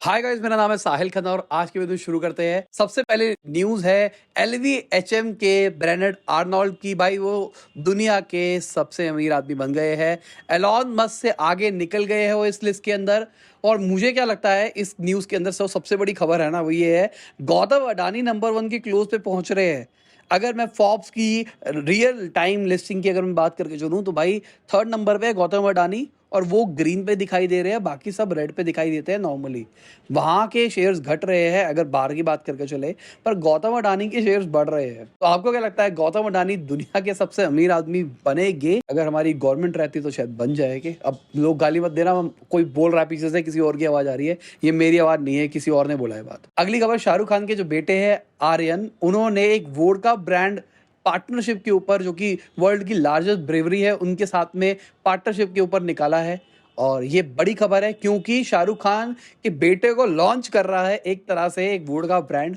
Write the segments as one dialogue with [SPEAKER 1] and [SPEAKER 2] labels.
[SPEAKER 1] Hi guys, मेरा नाम है साहिल खन्ना और आज की वीडियो शुरू करते हैं। सबसे पहले न्यूज़ है LVMH के ब्रेनेड आर्नोल्ड की। भाई वो दुनिया के सबसे अमीर आदमी बन गए हैं। एलॉन मस्क से आगे निकल गए हैं वो इस लिस्ट के अंदर। और मुझे क्या लगता है इस न्यूज़ के अंदर सबसे बड़ी खबर है ना, वो ये है गौतम अडानी नंबर 1 की क्लोज पे पहुंच रहे हैं। अगर मैं फोर्ब्स की रियल टाइम लिस्टिंग की अगर मैं बात करके चलूँ तो भाई 3rd नंबर पे है गौतम अडानी, और वो ग्रीन पे दिखाई दे रहे हैं, बाकी सब रेड पे दिखाई देते हैं नॉर्मली। वहाँ के शेयर्स घट रहे हैं अगर बाहर की बात करके चले, पर गौतम अडानी के शेयर्स बढ़ रहे हैं। तो आपको क्या लगता है गौतम अडानी दुनिया के सबसे अमीर आदमी बनेंगे? अगर हमारी गवर्नमेंट रहती तो शायद बन जाएंगे। अब लोग गाली मत देना, कोई बोल रहा है पीछे से, किसी और की आवाज आ रही है, ये मेरी आवाज नहीं है, किसी और ने बोला है बात। अगली खबर, शाहरुख खान के जो बेटे हैं आर्यन, उन्होंने एक वोडका ब्रांड पार्टनरशिप के ऊपर, जो कि वर्ल्ड की लार्जेस्ट ब्रेवरी है, उनके साथ में पार्टनरशिप के ऊपर निकाला है। और ये बड़ी खबर है क्योंकि शाहरुख खान के बेटे को लॉन्च कर रहा है एक तरह से एक वोडका ब्रांड,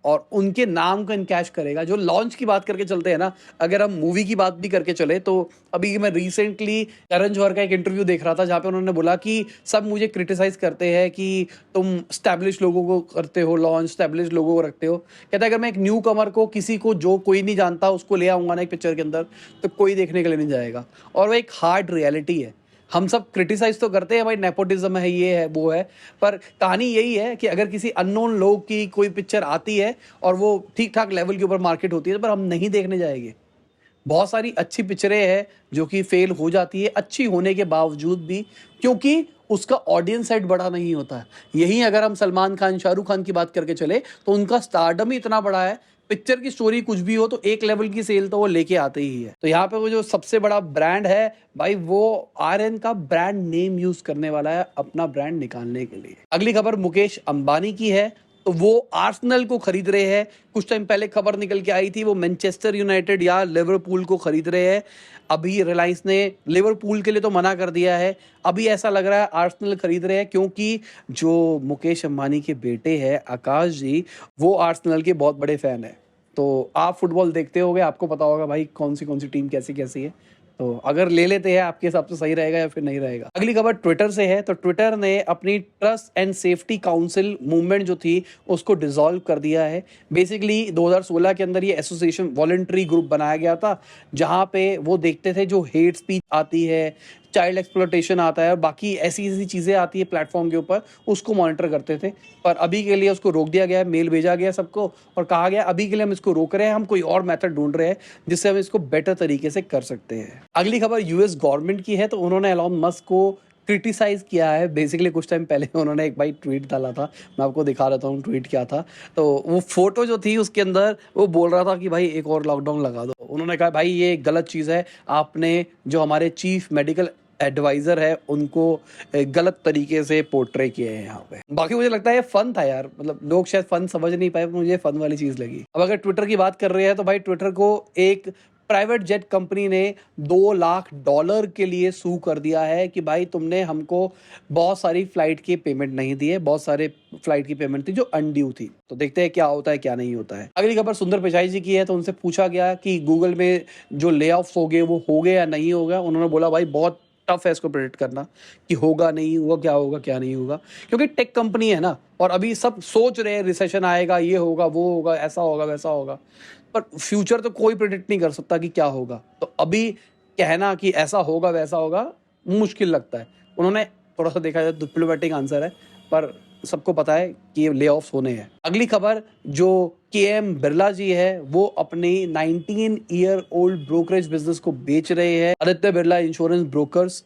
[SPEAKER 1] और उनके नाम को इनकैश करेगा। जो लॉन्च की बात करके चलते हैं ना, अगर हम मूवी की बात भी करके चले तो अभी मैं रिसेंटली करण जौहर का एक इंटरव्यू देख रहा था जहाँ पे उन्होंने बोला कि सब मुझे क्रिटिसाइज करते हैं कि तुम स्टैब्लिश लोगों को करते हो लॉन्च, स्टैब्लिश लोगों को रखते हो। कहता है अगर मैं एक न्यू कमर को, किसी को जो कोई नहीं जानता, उसको ले आऊंगा ना एक पिक्चर के अंदर, तो कोई देखने के लिए नहीं जाएगा। और वो एक हार्ड रियलिटी है। हम सब क्रिटिसाइज तो करते हैं भाई, नेपोटिज्म है, ये है, वो है, पर कहानी यही है कि अगर किसी अननोन लोग की कोई पिक्चर आती है और वो ठीक ठाक लेवल के ऊपर मार्केट होती है, पर हम नहीं देखने जाएंगे। बहुत सारी अच्छी पिक्चरें हैं जो कि फेल हो जाती है अच्छी होने के बावजूद भी, क्योंकि उसका ऑडियंस सेट बड़ा नहीं होता है। यही अगर हम सलमान खान, शाहरुख खान की बात करके चले तो उनका स्टारडम ही इतना बड़ा है, पिक्चर की स्टोरी कुछ भी हो तो एक लेवल की सेल तो वो लेके आते ही है। तो यहाँ पे वो जो सबसे बड़ा ब्रांड है भाई, वो आर्यन का ब्रांड नेम यूज करने वाला है अपना ब्रांड निकालने के लिए। अगली खबर मुकेश अंबानी की है। तो वो आर्सेनल को खरीद रहे हैं। कुछ टाइम पहले खबर निकल के आई थी वो मैनचेस्टर यूनाइटेड या लिवरपूल को खरीद रहे हैं। अभी रिलायंस ने लिवरपूल के लिए तो मना कर दिया है। अभी ऐसा लग रहा है आर्सेनल खरीद रहे हैं, क्योंकि जो मुकेश अंबानी के बेटे हैं आकाश जी, वो आर्सेनल के बहुत बड़े फैन है। तो आप फुटबॉल देखते होगे, आपको पता होगा भाई कौन सी टीम कैसी कैसी है। तो अगर ले लेते हैं, आपके हिसाब से सही रहेगा या फिर नहीं रहेगा? अगली खबर ट्विटर से है। तो ट्विटर ने अपनी trust and safety council movement जो थी उसको डिसॉल्व कर दिया है। बेसिकली 2016 के अंदर ये एसोसिएशन वॉलंटरी ग्रुप बनाया गया था, जहां पे वो देखते थे जो हेट स्पीच आती है, चाइल्ड एक्सप्लॉयटेशन आता है और बाकी ऐसी ऐसी चीज़ें आती है प्लेटफॉर्म के ऊपर, उसको मॉनिटर करते थे। पर अभी के लिए उसको रोक दिया गया है, मेल भेजा गया सबको और कहा गया अभी के लिए हम इसको रोक रहे हैं, हम कोई और मेथड ढूंढ रहे हैं जिससे हम इसको बेटर तरीके से कर सकते हैं। अगली खबर यूएस गवर्नमेंट की है। तो उन्होंने एलॉन मस्क को क्रिटिसाइज किया है। बेसिकली कुछ टाइम पहले उन्होंने एक भाई ट्वीट डाला था, मैं आपको दिखा रहा हूँ ट्वीट क्या था। तो वो फोटो जो थी उसके अंदर वो बोल रहा था कि भाई एक और लॉकडाउन लगा दो। उन्होंने कहा भाई ये गलत चीज़ है, आपने जो हमारे चीफ मेडिकल एडवाइजर है उनको गलत तरीके से पोर्ट्रे किए हैं यहाँ पे। बाकी मुझे लगता है ये फन था यार, मतलब लोग शायद फन समझ नहीं पाए, मुझे फन वाली चीज लगी। अब अगर ट्विटर की बात कर रहे हैं तो भाई ट्विटर को एक प्राइवेट जेट कंपनी ने $2 लाख के लिए सू कर दिया है कि भाई तुमने हमको बहुत सारी फ्लाइट की पेमेंट नहीं दी है, बहुत सारे फ्लाइट की पेमेंट थी जो अनड्यू थी। तो देखते हैं क्या होता है क्या नहीं होता है। अगली खबर सुंदर पिचाई जी की है। तो उनसे पूछा गया कि गूगल में जो ले ऑफ्स हो गए वो हो गए या नहीं होगा। उन्होंने बोला भाई बहुत टफ है इसको प्रेडिक्ट करना कि होगा नहीं होगा, क्या होगा क्या नहीं होगा, क्योंकि टेक कंपनी है ना, और अभी सब सोच रहे हैं रिसेशन आएगा, ये होगा वो होगा, ऐसा होगा वैसा होगा, पर फ्यूचर तो कोई प्रेडिक्ट नहीं कर सकता कि क्या होगा। तो अभी कहना कि ऐसा होगा वैसा होगा मुश्किल लगता है। उन्होंने थोड़ा सा देखा जाए डिप्लोमेटिक आंसर है, पर सबको पता है कि ये ले ऑफ्स होने हैं। अगली खबर, जो KM बिरला जी है वो अपनी 19 ईयर ओल्ड ब्रोकरेज बिजनेस को बेच रहे हैं, आदित्य बिरला इंश्योरेंस ब्रोकर्स।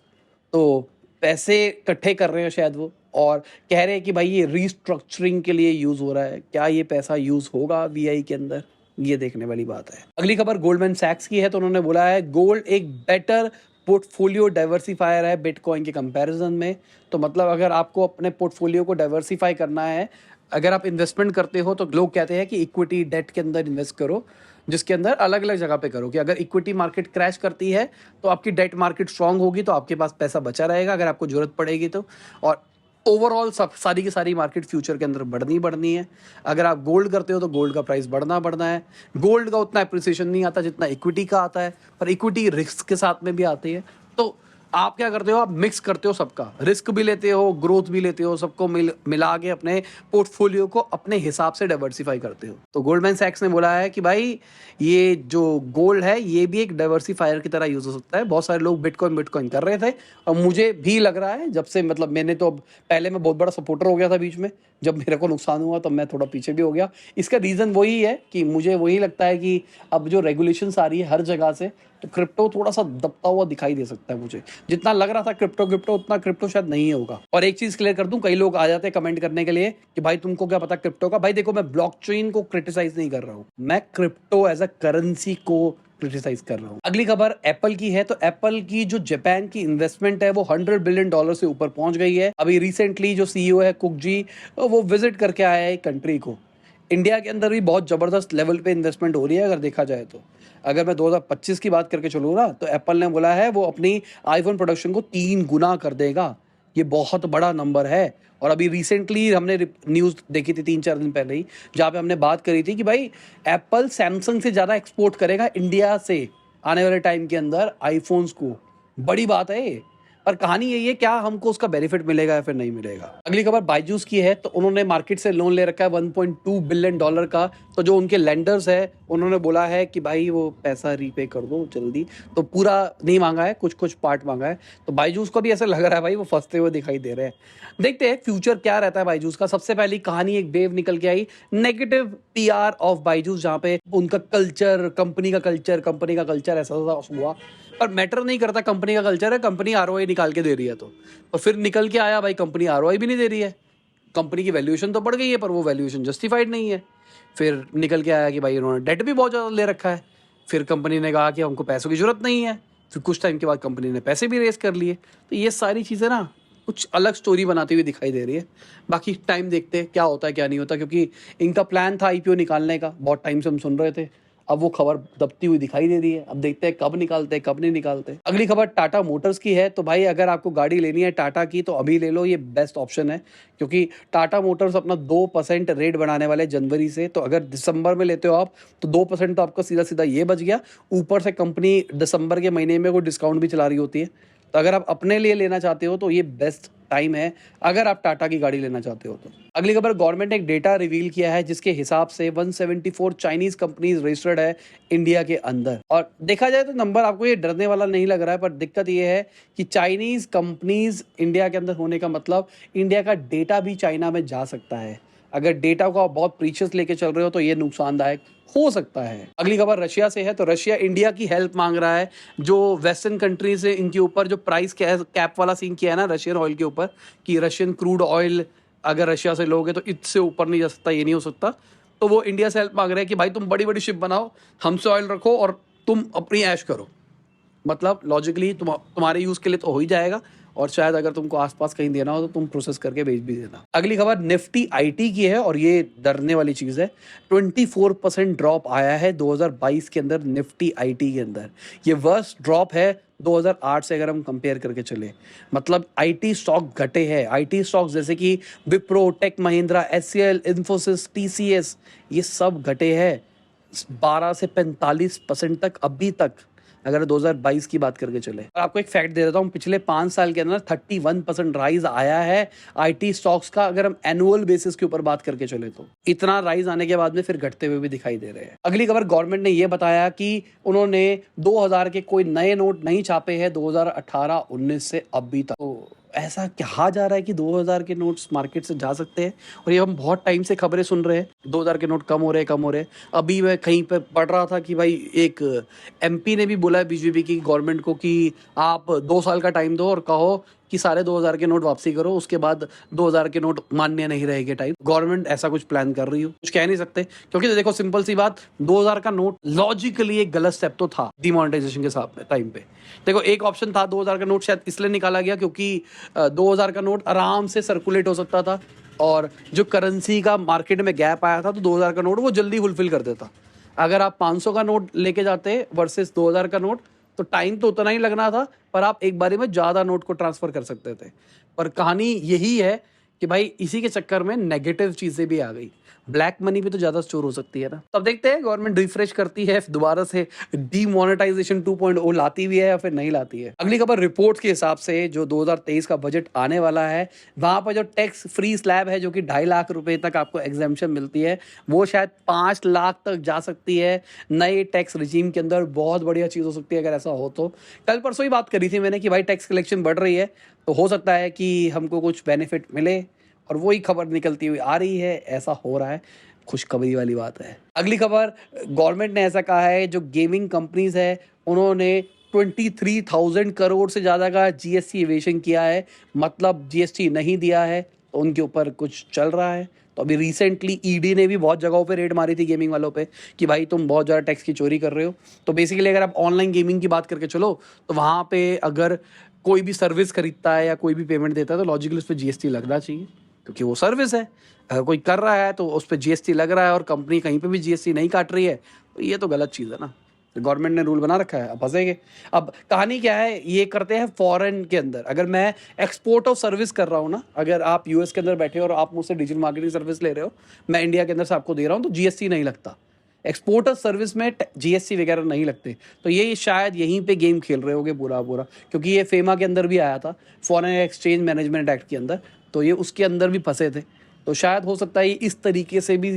[SPEAKER 1] तो पैसे इकट्ठे कर रहे हैं शायद वो, और कह रहे हैं कि भाई ये रीस्ट्रक्चरिंग के लिए यूज हो रहा है। क्या ये पैसा यूज होगा VI के अंदर, ये देखने वाली बात है। अगली खबर गोल्डमैन सैक्स की है। तो उन्होंने बोला है गोल्ड एक बेटर पोर्टफोलियो डाइवर्सिफायर है बिटकॉइन के कंपैरिजन में। तो मतलब अगर आपको अपने पोर्टफोलियो को डाइवर्सिफाई करना है, अगर आप इन्वेस्टमेंट करते हो, तो लोग कहते हैं कि इक्विटी डेट के अंदर इन्वेस्ट करो, जिसके अंदर अलग अलग जगह पे करो, कि अगर इक्विटी मार्केट क्रैश करती है तो आपकी डेट मार्केट स्ट्रांग होगी, तो आपके पास पैसा बचा रहेगा अगर आपको जरूरत पड़ेगी तो। और ओवरऑल सब सारी की सारी मार्केट फ्यूचर के अंदर बढ़नी है। अगर आप गोल्ड करते हो तो गोल्ड का प्राइस बढ़ना है। गोल्ड का उतना अप्रिसिएशन नहीं आता जितना इक्विटी का आता है, पर इक्विटी रिस्क के साथ में भी आती है। तो आप क्या करते हो, आप मिक्स करते हो सबका, रिस्क भी लेते हो, ग्रोथ भी लेते हो, सबको मिला के अपने पोर्टफोलियो को अपने हिसाब से डाइवर्सिफाई करते हो। तो गोल्डमैन सैक्स ने बोला है कि भाई ये जो गोल्ड है ये भी एक डाइवर्सिफायर की तरह यूज हो सकता है। बहुत सारे लोग बिटकॉइन बिटकॉइन कर रहे थे और मुझे भी लग रहा है, जब से मतलब मैंने तो पहले मैं बहुत बड़ा सपोर्टर हो गया था, बीच में जब मेरे को नुकसान हुआ तब मैं थोड़ा पीछे भी हो गया। इसका रीज़न वही है कि मुझे वही लगता है कि अब जो रेगुलेशंस आ रही है हर जगह से, तो क्रिप्टो थोड़ा सा दबता हुआ दिखाई दे सकता है मुझे। जितना लग रहा था क्रिप्टो क्रिप्टो, उतना क्रिप्टो शायद नहीं होगा। और एक चीज क्लियर कर दूं, कई लोग आ जाते हैं कमेंट करने के लिए कि भाई तुमको क्या पता क्रिप्टो का। भाई देखो, मैं ब्लॉकचेन को क्रिटिसाइज नहीं कर रहा हूं, मैं क्रिप्टो एज अ करेंसी को क्रिटिसाइज कर रहा हूं। अगली खबर एप्पल की है। तो एप्पल की जो जापान की इन्वेस्टमेंट है वो $100 बिलियन से ऊपर पहुंच गई है। अभी रिसेंटली जो सीईओ है कुक जी, वो विजिट करके आया है कंट्री को। इंडिया के अंदर भी बहुत ज़बरदस्त लेवल पे इन्वेस्टमेंट हो रही है अगर देखा जाए तो। अगर मैं 2025 की बात करके चलूँ ना, तो एप्पल ने बोला है वो अपनी आईफोन प्रोडक्शन को 3 गुना कर देगा। ये बहुत बड़ा नंबर है। और अभी रिसेंटली हमने न्यूज़ देखी थी 3-4 दिन पहले ही, जहाँ पे हमने बात करी थी कि भाई एप्पल सैमसंग से ज़्यादा एक्सपोर्ट करेगा इंडिया से आने वाले टाइम के अंदर आईफोन्स को। बड़ी बात है ये। पर कहानी यही है, क्या हमको उसका बेनिफिट मिलेगा या फिर नहीं मिलेगा। अगली खबर बायजूस की है। तो उन्होंने मार्केट से लोन ले रखा है $1.2 बिलियन का। तो जो उनके लेंडर्स है उन्होंने बोला है कि भाई वो पैसा रीपे कर दो जल्दी। तो पूरा नहीं मांगा है, कुछ कुछ पार्ट मांगा है। तो बायजूस को भी ऐसा लग रहा है भाई वो फंसते हुए दिखाई दे रहे हैं। देखते हैं फ्यूचर क्या रहता है बायजूस का। सबसे पहली कहानी एक वेव निकल के आई, नेगेटिव पीआर ऑफ बायजूस, जहाँ पे उनका कल्चर, कंपनी का कल्चर ऐसा हुआ। पर मैटर नहीं करता कंपनी का कल्चर है, कंपनी आरओआई निकाल के दे रही है। तो और फिर निकल के आया भाई कंपनी आरओआई भी नहीं दे रही है। कंपनी की वैल्यूएशन तो बढ़ गई है पर वो वैल्यूएशन जस्टिफाइड नहीं है। फिर निकल के आया कि भाई उन्होंने डेट भी बहुत ज़्यादा ले रखा है। फिर कंपनी ने कहा कि हमको पैसों की जरूरत नहीं है। फिर कुछ टाइम के बाद कंपनी ने पैसे भी रेस कर लिए। तो ये सारी चीज़ें ना कुछ अलग स्टोरी बनाती हुई दिखाई दे रही है। बाकी टाइम देखते हैं क्या होता है क्या नहीं होता, क्योंकि इनका प्लान था आईपीओ निकालने का, बहुत टाइम से हम सुन रहे थे। अब वो खबर दबती हुई दिखाई दे रही है। अब देखते हैं कब निकालते हैं कब नहीं निकालते। अगली खबर टाटा मोटर्स की है। तो भाई अगर आपको गाड़ी लेनी है टाटा की तो अभी ले लो, ये बेस्ट ऑप्शन है। क्योंकि टाटा मोटर्स अपना 2% रेट बढ़ाने वाले जनवरी से। तो अगर दिसंबर में लेते हो आप तो 2% तो आपका सीधा सीधा ये बच गया। ऊपर से कंपनी दिसंबर के महीने में कोई डिस्काउंट भी चला रही होती है। तो अगर आप अपने लिए लेना चाहते हो तो ये बेस्ट टाइम है अगर आप टाटा की गाड़ी लेना चाहते हो तो। अगली खबर, गवर्नमेंट ने एक डेटा रिवील किया है जिसके हिसाब से 174 चाइनीज कंपनीज रजिस्टर्ड है इंडिया के अंदर। और देखा जाए तो नंबर आपको ये डरने वाला नहीं लग रहा है, पर दिक्कत ये है कि चाइनीज कंपनीज इंडिया के अंदर होने का मतलब इंडिया का डेटा भी चाइना में जा सकता है। अगर डेटा को आप बहुत प्रीशियस लेके चल रहे हो तो ये नुकसानदायक हो सकता है। अगली खबर रशिया से है। तो रशिया इंडिया की हेल्प मांग रहा है। जो वेस्टर्न कंट्री से इनके ऊपर जो प्राइस कैप वाला सीन किया है ना रशियन ऑयल के ऊपर, कि रशियन क्रूड ऑयल अगर रशिया से लोगे तो इससे ऊपर नहीं जा सकता, ये नहीं हो सकता। तो वो इंडिया से हेल्प मांग रहे हैं कि भाई तुम बड़ी बड़ी शिप बनाओ, हमसे ऑयल रखो और तुम अपनी ऐश करो। मतलब लॉजिकली तुम्हारे यूज के लिए तो हो ही जाएगा, और शायद अगर तुमको आसपास कहीं देना हो तो तुम प्रोसेस करके भेज भी देना। अगली खबर निफ्टी आईटी की है और ये डरने वाली चीज है। 24% ड्रॉप आया है 2022 के अंदर निफ्टी आईटी के अंदर। ये वर्स्ट ड्रॉप है 2008 से अगर हम कंपेयर करके चले। मतलब आईटी स्टॉक घटे हैं। आईटी स्टॉक्स जैसे कि Wipro, Tech Mahindra, HCL, Infosys, TCS, ये सब घटे हैं 12 से 45% तक अभी तक, अगर 2022 की बात करके चले। और आपको एक फैक्ट दे देता हूँ, पिछले 5 साल के अंदर 31% राइज आया है आईटी स्टॉक्स का, अगर हम एनुअल बेसिस के ऊपर बात करके चले तो। इतना राइज आने के बाद में फिर घटते हुए भी दिखाई दे रहे हैं। अगली खबर, गवर्नमेंट ने यह बताया कि उन्होंने 2000 के कोई नए नोट नहीं छापे हैं 2018-19 से अभी तक। तो ऐसा कहा जा रहा है कि 2000 के नोट्स मार्केट से जा सकते हैं, और ये हम बहुत टाइम से खबरें सुन रहे हैं 2000 के नोट कम हो रहे। अभी मैं कहीं पे पढ़ रहा था कि भाई एक एमपी ने भी बोला है बीजेपी की गवर्नमेंट को कि आप 2 साल का टाइम दो और कहो कि सारे 2000 के नोट वापसी करो, उसके बाद 2000 के नोट मान्य नहीं रहेंगे टाइप। गवर्नमेंट ऐसा कुछ प्लान कर रही हो, कुछ कह नहीं सकते, क्योंकि देखो सिंपल सी बात, 2000 का नोट लॉजिकली एक गलत स्टेप तो था डिमोनेटाइजेशन के साथ में टाइम पे। देखो एक ऑप्शन था 2000 का नोट शायद इसलिए निकाला गया क्योंकि 2000 का नोट आराम से सर्कुलेट हो सकता था, और जो करेंसी का मार्केट में गैप आया था तो 2000 का नोट वो जल्दी फुलफिल कर देता। अगर आप 500 का नोट लेके जाते वर्सेस 2000 का नोट तो टाइम तो उतना ही लगना था, पर आप एक बारी में ज़्यादा नोट को ट्रांसफ़र कर सकते थे। पर कहानी यही है कि भाई इसी के चक्कर में नेगेटिव चीजें भी आ गई, ब्लैक मनी भी तो ज्यादा स्टोर हो सकती है ना। तब देखते हैं गवर्नमेंट रिफ्रेश करती है दोबारा से डीमोनेटाइजेशन 2.0 लाती भी है या फिर नहीं लाती है। अगली खबर रिपोर्ट के हिसाब से जो 2023 का बजट आने वाला है वहां पर जो टैक्स फ्री स्लैब है जो कि 2.5 लाख रुपए तक आपको एग्जाम्पशन मिलती है वो शायद 5 लाख तक जा सकती है नए टैक्स रिजीम के अंदर। बहुत बढ़िया चीज हो सकती है अगर ऐसा हो तो। कल परसों ही बात करी थी मैंने कि भाई टैक्स कलेक्शन बढ़ रही है तो हो सकता है कि हमको कुछ बेनिफिट मिले, और वही खबर निकलती हुई आ रही है, ऐसा हो रहा है। खुशखबरी वाली बात है। अगली खबर, गवर्नमेंट ने ऐसा कहा है जो गेमिंग कंपनीज है उन्होंने 23,000 करोड़ से ज़्यादा का जीएसटी इवेशन किया है, मतलब जीएसटी नहीं दिया है तो उनके ऊपर कुछ चल रहा है। तो अभी रिसेंटली ईडी ने भी बहुत जगहों पे रेड मारी थी गेमिंग वालों पे कि भाई तुम बहुत ज़्यादा टैक्स की चोरी कर रहे हो। तो बेसिकली अगर आप ऑनलाइन गेमिंग की बात करके चलो तो वहाँ पे अगर कोई भी सर्विस खरीदता है या कोई भी पेमेंट देता है तो लॉजिकली उस पर जीएसटी लगना चाहिए क्योंकि वो सर्विस है। अगर कोई कर रहा है तो उस पर जीएसटी लग रहा है और कंपनी कहीं पे भी जीएसटी नहीं काट रही है तो ये तो गलत चीज़ है ना। तो गवर्नमेंट ने रूल बना रखा है, अब फंसेंगे। अब कहानी क्या है, ये करते हैं फॉरेन के अंदर। अगर मैं एक्सपोर्ट ऑफ सर्विस कर रहा हूँ ना, अगर आप यूएस के अंदर बैठे हो और आप मुझसे डिजिटल मार्केटिंग सर्विस ले रहे हो, मैं इंडिया के अंदर से आपको दे रहा हूँ तो जीएसटी नहीं लगता। एक्सपोर्ट ऑफ सर्विस में जीएसटी वगैरह नहीं लगते। तो ये शायद यहीं पे गेम खेल रहे होगे पूरा पूरा, क्योंकि ये फेमा के अंदर भी आया था, फॉरेन एक्सचेंज मैनेजमेंट एक्ट के अंदर, तो ये उसके अंदर भी फंसे थे। तो शायद हो सकता है इस तरीके से भी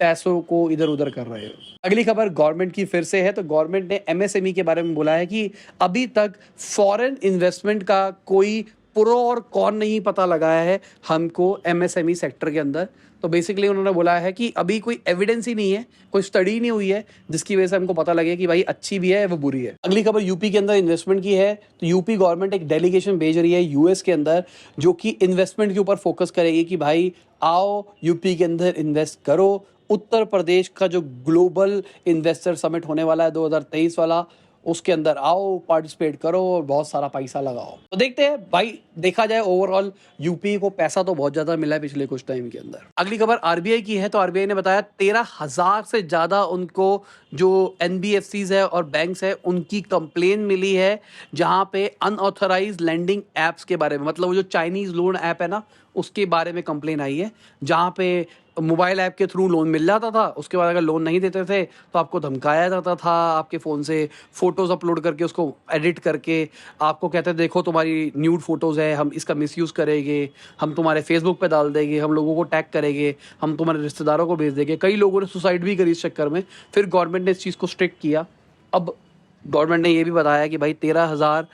[SPEAKER 1] पैसों को इधर उधर कर रहे हो। अगली खबर गवर्नमेंट की फिर से है। तो गवर्नमेंट ने एमएसएमई के बारे में बोला है कि अभी तक फॉरेन इन्वेस्टमेंट का कोई प्रो और कॉन नहीं पता लगाया है हमको एमएसएमई सेक्टर के अंदर। तो बेसिकली उन्होंने बोला है कि अभी कोई एविडेंस ही नहीं है, कोई स्टडी नहीं हुई है जिसकी वजह से हमको पता लगे कि भाई अच्छी भी है वो बुरी है। अगली खबर यूपी के अंदर इन्वेस्टमेंट की है। तो यूपी गवर्नमेंट एक डेलीगेशन भेज रही है यूएस के अंदर जो कि इन्वेस्टमेंट के ऊपर फोकस करेगी कि भाई आओ यूपी के अंदर इन्वेस्ट करो। उत्तर प्रदेश का जो ग्लोबल इन्वेस्टर समिट होने वाला है 2023 वाला, उसके अंदर आओ, पार्टिसिपेट करो और बहुत सारा पैसा लगाओ। तो देखते हैं भाई, देखा जाए ओवरऑल यूपी को पैसा तो बहुत ज्यादा मिला है पिछले कुछ टाइम के अंदर। अगली खबर आरबीआई की है। तो आरबीआई ने बताया 13,000 से ज्यादा उनको जो एनबीएफसीज है और बैंक्स है उनकी कंप्लेन मिली है जहां पे अनऑथराइज लेंडिंग एप्स के बारे में, मतलब वो जो चाइनीज लोन ऐप है ना उसके बारे में कंप्लेन आई है, जहां पे मोबाइल ऐप के थ्रू लोन मिल जाता था, उसके बाद अगर लोन नहीं देते थे तो आपको धमकाया जाता था, आपके फ़ोन से फ़ोटोज़ अपलोड करके उसको एडिट करके आपको कहते थे देखो तुम्हारी न्यूड फोटोज़ है, हम इसका मिसयूज़ करेंगे, हम तुम्हारे फेसबुक पे डाल देंगे, हम लोगों को टैग करेंगे, हम तुम्हारे रिश्तेदारों को भेज देंगे। कई लोगों ने सुसाइड भी करी इस चक्कर में। फिर गवर्नमेंट ने इस चीज़ को स्ट्रिक्ट किया। अब गवर्नमेंट ने ये भी बताया कि भाई 13,000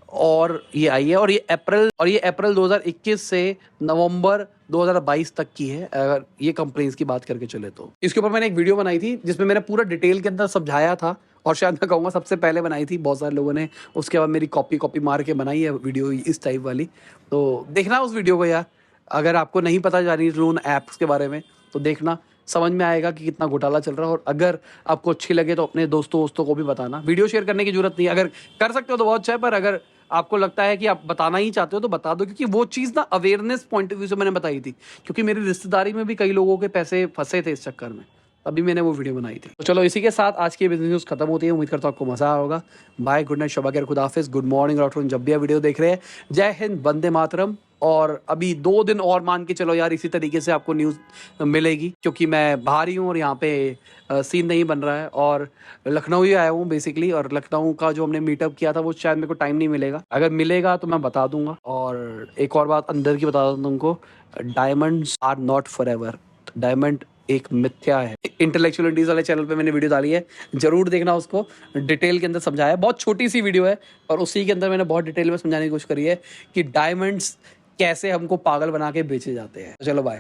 [SPEAKER 1] और ये आई है, और ये अप्रैल 2021 से नवंबर 2022 तक की है अगर ये कंपनीज की बात करके चले तो। इसके ऊपर मैंने एक वीडियो बनाई थी जिसमें मैंने पूरा डिटेल के अंदर समझाया था, और शायद मैं कहूँगा सबसे पहले बनाई थी। बहुत सारे लोगों ने उसके बाद मेरी कॉपी मार के बनाई है वीडियो इस टाइप वाली, तो देखना उस वीडियो को यार। अगर आपको नहीं पता जानी लोन ऐप्स के बारे में तो देखना, समझ में आएगा कि कितना घोटाला चल रहा है। और अगर आपको अच्छी लगे तो अपने दोस्तों को भी बताना। वीडियो शेयर करने की जरूरत नहीं है, अगर कर सकते हो तो बहुत अच्छा है, पर अगर आपको लगता है कि आप बताना ही चाहते हो तो बता दो, क्योंकि वो चीज़ ना अवेयरनेस पॉइंट ऑफ व्यू से मैंने बताई थी, क्योंकि मेरी रिश्तेदारी में भी कई लोगों के पैसे फंसे थे इस चक्कर में, तभी मैंने वो वीडियो बनाई थी। तो चलो इसी के साथ आज की बिजनेस न्यूज़ खत्म होती है। उम्मीद करता हूँ आपको मजा आया होगा। बाय, गुड नाइट, शबा खैर, खुदा हाफिज़, गुड मॉर्निंग और आफ्टरनून जब भी आप वीडियो देख रहे हैं। जय हिंद, वंदे मातरम। और अभी 2 दिन और मान के चलो यार, इसी तरीके से आपको न्यूज़ मिलेगी, क्योंकि मैं बाहर ही हूँ और यहाँ पे सीन नहीं बन रहा है। और लखनऊ ही आया हूँ बेसिकली, और लखनऊ का जो हमने मीटअप किया था वो शायद मेरे को टाइम नहीं मिलेगा, अगर मिलेगा तो मैं बता दूंगा। और एक और बात अंदर की बता दूँ तुमको, डायमंड्स आर नॉट फॉर एवर। डायमंड एक मिथ्या है। इंटेलेक्चुअल इंडीज वाले चैनल पे मैंने वीडियो डाली है, जरूर देखना उसको। डिटेल के अंदर समझाया है, बहुत छोटी सी वीडियो है और उसी के अंदर मैंने बहुत डिटेल में समझाने की कोशिश करी है कि डायमंड्स कैसे हमको पागल बना के बेचे जाते हैं। चलो बाय।